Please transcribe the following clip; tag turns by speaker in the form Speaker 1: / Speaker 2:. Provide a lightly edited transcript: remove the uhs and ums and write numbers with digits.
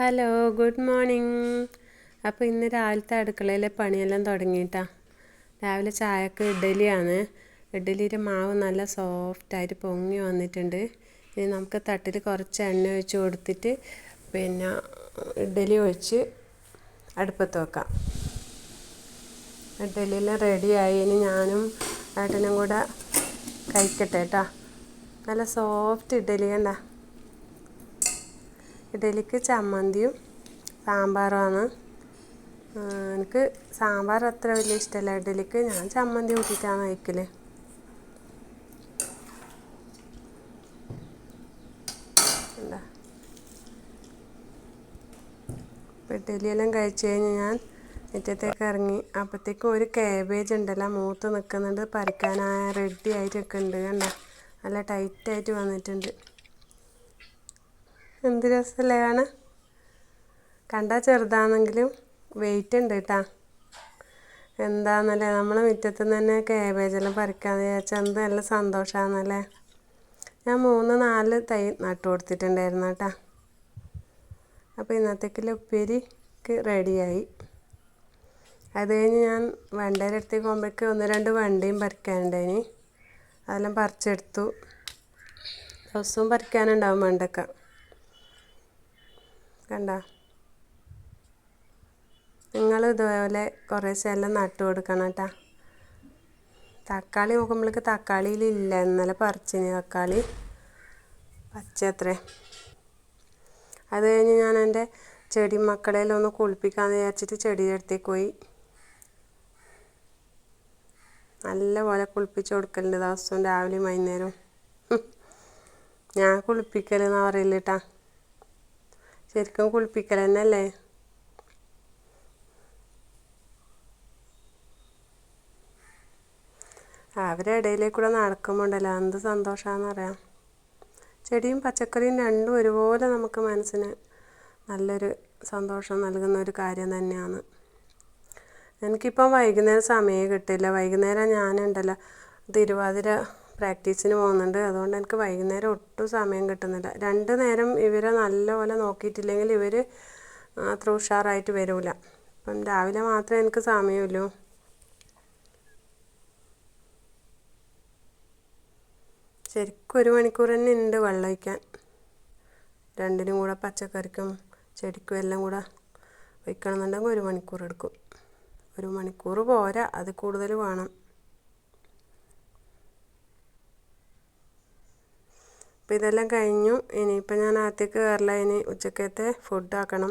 Speaker 1: Hello, good morning. അപ്പോൾ ഇന്ന് രാവിലത്തെ അടുക്കളയിലെ പണിയെല്ലാം തുടങ്ങിയിട്ടാ. രാവിലെ ചായക്ക് ഇഡ്ഡലിയാണ്. ഇഡ്ഡലിയുടെ മാവ് നല്ല സോഫ്റ്റായിട്ട് പൊങ്ങി വന്നിട്ടുണ്ട്. ഇനി നമുക്ക് തട്ടിൽ കുറച്ച് എണ്ണ ഒഴിച്ച് കൊടുത്തിട്ട് പിന്നെ ഇഡ്ഡലി ഒഴിച്ച് അടുപ്പത്ത് വെക്കാം. ഇഡ്ഡലിയെല്ലാം റെഡിയായി. ഇനി ഞാനും ഏട്ടനും കൂടെ കഴിക്കട്ടെ കേട്ടോ. നല്ല സോഫ്റ്റ് ഇഡ്ഡലി കണ്ട. ഇഡ്ഡലിക്ക് ചമ്മന്തിയും സാമ്പാറുമാണ്. എനിക്ക് സാമ്പാർ അത്ര വലിയ ഇഷ്ടമല്ല. ഇഡ്ഡലിക്ക് ഞാൻ ചമ്മന്തി കൂട്ടിയിട്ടാണ് കഴിക്കൽ. എന്താ ഇഡ്ഡലിയെല്ലാം കഴിച്ച് കഴിഞ്ഞ് ഞാൻ മുറ്റത്തേക്ക് ഇറങ്ങി. അപ്പോഴത്തേക്കും ഒരു കാബേജ് ഉണ്ടല്ലോ മൂത്ത് നിൽക്കുന്നുണ്ട്, പറിക്കാനായ റെഡി ആയിട്ടൊക്കെ ഉണ്ട്. കണ്ട നല്ല ടൈറ്റായിട്ട് വന്നിട്ടുണ്ട്. എന്ത് രസമല്ലേ കാണാൻ. കണ്ടാൽ ചെറുതാണെങ്കിലും വെയിറ്റ് ഉണ്ട് കേട്ടോ. എന്താണെന്നല്ലേ, നമ്മൾ മുറ്റത്തു നിന്ന് തന്നെ കാബേജെല്ലാം പറിക്കാമെന്ന് വിചാരിച്ചാൽ എന്ത് നല്ല സന്തോഷമാണെന്നല്ലേ. ഞാൻ 3-4 തൈ നട്ടു കൊടുത്തിട്ടുണ്ടായിരുന്നു കേട്ടോ. അപ്പോൾ ഇന്നത്തേക്കുള്ള ഉപ്പേരിക്ക് റെഡിയായി. അത് കഴിഞ്ഞ് ഞാൻ വെണ്ടയുടെ അടുത്തേക്ക് പോകുമ്പോഴേക്ക് 1-2 വെണ്ടയും പറിക്കാനുണ്ടായിന്. അതെല്ലാം പറിച്ചെടുത്തു. ദിവസവും പറിക്കാനുണ്ടാവും വെണ്ടക്ക. കണ്ട, നിങ്ങൾ ഇതുപോലെ കുറേ സ്ഥലം നട്ടു കൊടുക്കണം കേട്ടോ. തക്കാളി നോക്കുമ്പോഴേക്ക് തക്കാളിയിലില്ല. ഇന്നലെ പറിച്ചിന് തക്കാളി പച്ചത്രേ. അത് കഴിഞ്ഞ് ഞാൻ എൻ്റെ ചെടി മക്കളെല്ലാം ഒന്ന് കുളിപ്പിക്കാമെന്ന് വിചാരിച്ചിട്ട് ചെടിയുടെ അടുത്തേക്ക് പോയി. നല്ലപോലെ കുളിപ്പിച്ച് കൊടുക്കലുണ്ട് ദിവസവും രാവിലെയും വൈകുന്നേരവും. ഞാൻ കുളിപ്പിക്കലെന്ന് പറയില്ല കേട്ടോ. ശരിക്കും കുളിപ്പിക്കൽ തന്നെയല്ലേ. അവരുടെ ഇടയിലേക്കൂടെ നടക്കുമ്പോണ്ടല്ലോ എന്ത് സന്തോഷമാണെന്ന് അറിയാം. ചെടിയും പച്ചക്കറിയും രണ്ടും ഒരുപോലെ നമുക്ക് മനസ്സിന് നല്ലൊരു സന്തോഷം നൽകുന്ന ഒരു കാര്യം തന്നെയാണ്. എനിക്കിപ്പം വൈകുന്നേരം സമയം കിട്ടില്ല. വൈകുന്നേരം ഞാനുണ്ടല്ലോ തിരുവാതിര പ്രാക്ടീസിന് പോകുന്നുണ്ട്. അതുകൊണ്ട് എനിക്ക് വൈകുന്നേരം ഒട്ടും സമയം കിട്ടുന്നില്ല. 2 നേരം ഇവരെ നല്ലപോലെ നോക്കിയിട്ടില്ലെങ്കിൽ ഇവർ അത്ര ഉഷാറായിട്ട് വരില്ല. അപ്പം രാവിലെ മാത്രമേ എനിക്ക് സമയമുള്ളൂ. ശരിക്കും 1 മണിക്കൂർ തന്നെ ഉണ്ട് വെള്ളം ഒഴിക്കാൻ. രണ്ടിനും കൂടെ പച്ചക്കറിക്കും ചെടിക്കും എല്ലാം കൂടെ ഒഴിക്കണമെന്നുണ്ടെങ്കിൽ 1 മണിക്കൂർ എടുക്കും. 1 മണിക്കൂർ പോരാ, അത് കൂടുതൽ വേണം. അപ്പോൾ ഇതെല്ലാം കഴിഞ്ഞു. ഇനിയിപ്പോൾ ഞാൻ അകത്തേക്ക് കയറില്ല. ഇനി ഉച്ചക്കത്തെ ഫുഡ് ആക്കണം.